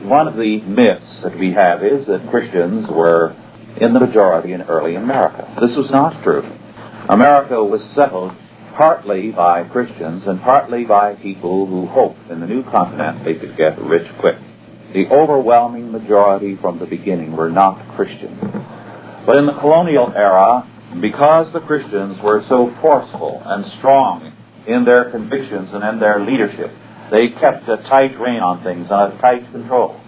One of the myths that we have is that Christians were in the majority in early America. This was not true. America was settled partly by Christians and partly by people who hoped in the new continent they could get rich quick. The overwhelming majority from the beginning were not Christian. But in the colonial era, because the Christians were so forceful and strong in their convictions and in their leadership, they kept a tight rein on things, and a tight control.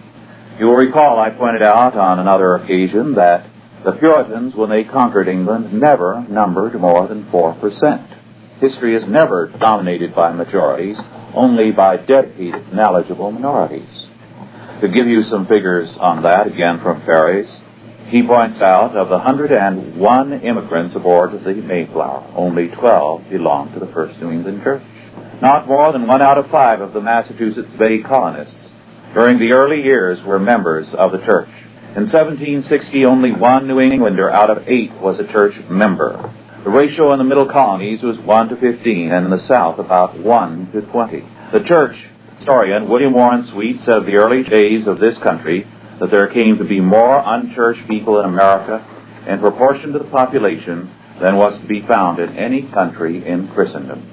You will recall I pointed out on another occasion that the Puritans, when they conquered England, never numbered more than 4%. History is never dominated by majorities, only by dedicated, knowledgeable minorities. To give you some figures on that, again from Ferry's, he points out of the 101 immigrants aboard the Mayflower, only 12 belonged to the First New England Church. Not more than 1 out of 5 of the Massachusetts Bay colonists during the early years were members of the church. In 1760, only 1 New Englander out of 8 was a church member. The ratio in the middle colonies was 1 to 15, and in the South about 1 to 20. The church historian William Warren Sweet said of the early days of this country that there came to be more unchurched people in America in proportion to the population than was to be found in any country in Christendom.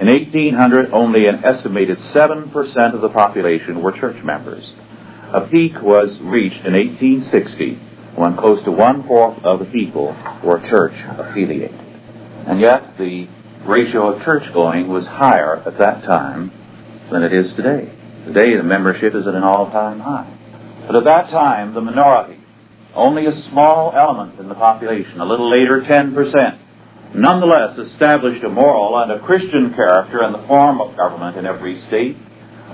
In 1800, only an estimated 7% of the population were church members. A peak was reached in 1860 when close to 1/4 of the people were church affiliated. And yet the ratio of church-going was higher at that time than it is today. Today the membership is at an all-time high. But at that time, the minority, only a small element in the population, a little later 10%, nonetheless established a moral and a Christian character in the form of government in every state,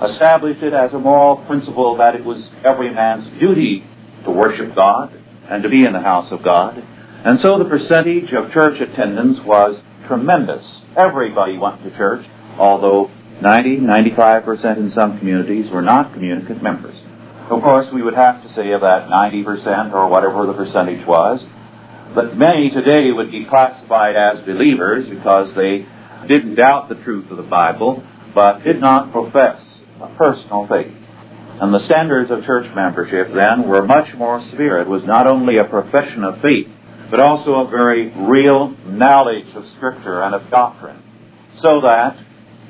established it as a moral principle that it was every man's duty to worship God and to be in the house of God. And so the percentage of church attendance was tremendous. Everybody went to church, although 95% in some communities were not communicant members. Of course, we would have to say of that 90% or whatever the percentage was, that many today would be classified as believers because they didn't doubt the truth of the Bible, but did not profess a personal faith. And the standards of church membership then were much more severe. It was not only a profession of faith, but also a very real knowledge of Scripture and of doctrine, so that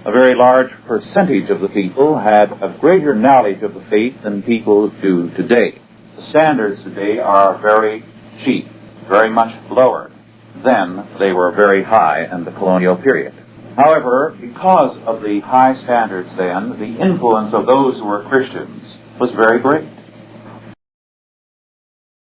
a very large percentage of the people had a greater knowledge of the faith than people do today. The standards today are very cheap, very much lower than they were very high in the colonial period. However, because of the high standards then, the influence of those who were Christians was very great.